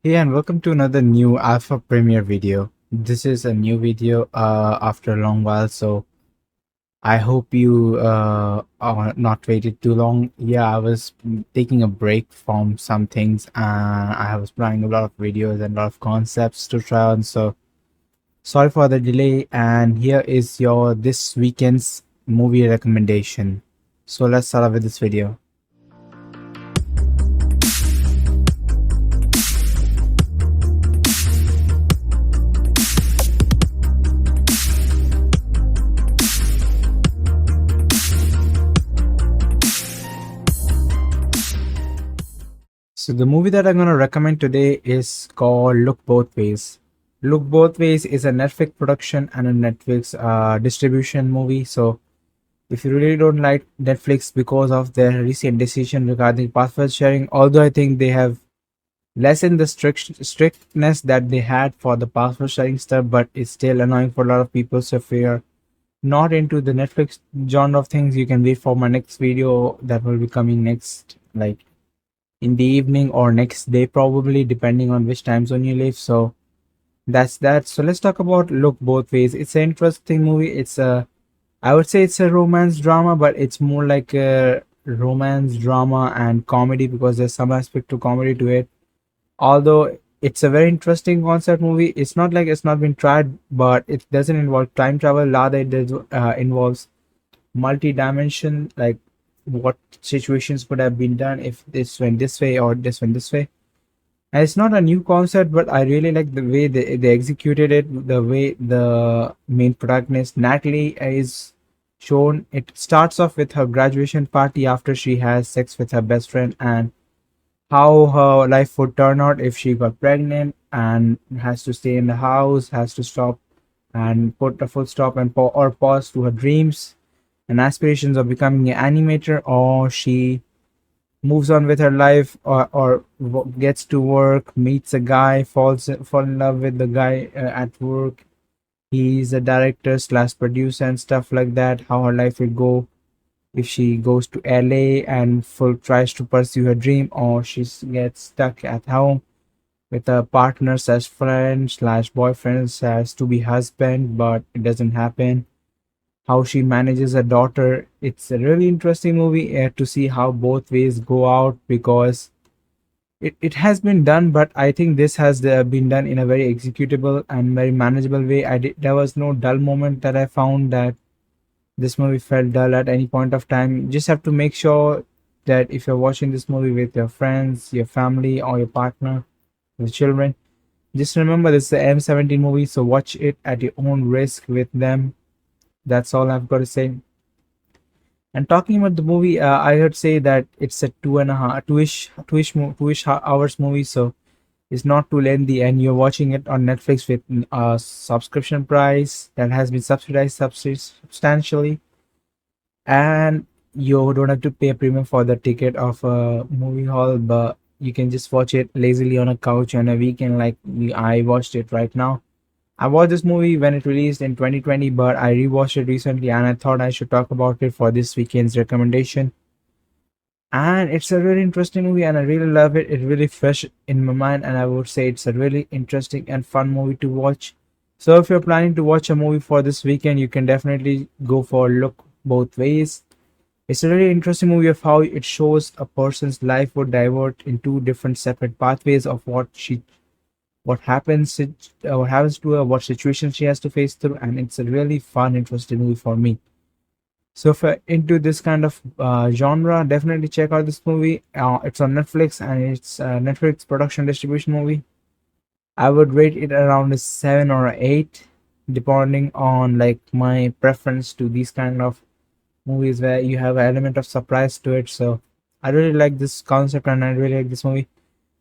Hey, and welcome to another new Alpha Premiere video. This is a new video after a long while, so I hope you are not waited too long. Yeah, I was taking a break from some things and I was planning a lot of videos and a lot of concepts to try on, so sorry for the delay. And here is your this weekend's movie recommendation. So let's start off with this video. So the movie that I'm going to recommend today is called Look Both Ways. Look Both Ways is a Netflix production and a Netflix distribution movie. So if you really don't like Netflix because of their recent decision regarding password sharing, although I think they have lessened the strictness that they had for the password sharing stuff, but it's still annoying for a lot of people. So if you're not into the Netflix genre of things, you can wait for my next video that will be coming next, like in the evening or next day, probably depending on which time zone you live. So that's that. So let's talk about Look Both Ways. It's an interesting movie. I would say it's a romance drama, but it's more like a romance drama and comedy because there's some aspect to comedy to it. Although it's a very interesting concept movie, it's not like it's not been tried, but it doesn't involve time travel. Rather, it involves multi-dimension, like what situations could have been done if this went this way or this went this way. And it's not a new concept, but I really like the way they executed it, the way the main protagonist Natalie is shown. It starts off with her graduation party after she has sex with her best friend, and how her life would turn out if she got pregnant and has to stay in the house, has to stop and put a full stop and or pause to her dreams and aspirations of becoming an animator, or she moves on with her life, or gets to work, meets a guy, fall in love with the guy at work. He's a director slash producer and stuff like that. How her life will go if she goes to LA and full tries to pursue her dream, or she gets stuck at home with a partner slash friend slash boyfriend slash to be husband, but it doesn't happen. How she manages her daughter. It's a really interesting movie to see how both ways go out, because it has been done, but I think this has been done in a very executable and very manageable way. There was no dull moment that I found that this movie felt dull at any point of time. You just have to make sure that if you're watching this movie with your friends, your family, or your partner, your children, just remember this is a M17 movie, so watch it at your own risk with them. That's all I've got to say. And talking about the movie, I heard say that it's a 2.5, two-ish hours movie, so it's not too lengthy, and you're watching it on Netflix with a subscription price that has been subsidized substantially, and you don't have to pay a premium for the ticket of a movie hall, but you can just watch it lazily on a couch on a weekend, like I watched it right now. I watched this movie when it released in 2020, but I rewatched it recently and I thought I should talk about it for this weekend's recommendation. And it's a really interesting movie and I really love it. It's really fresh in my mind, and I would say it's a really interesting and fun movie to watch. So if you're planning to watch a movie for this weekend, you can definitely go for Look Both Ways. It's a really interesting movie of how it shows a person's life would divert in two different separate pathways of what happens to her, what situations she has to face through, and it's a really fun, interesting movie for me. So if you're into this kind of genre, definitely check out this movie. It's on Netflix and it's a Netflix production distribution movie. I would rate it around a 7 or 8, depending on like my preference to these kind of movies where you have an element of surprise to it. So I really like this concept and I really like this movie.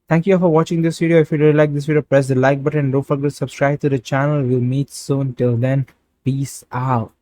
Thank you for watching this video. If you really like this video, press the like button. Don't forget to subscribe to the channel. We'll meet soon. Till then, peace out.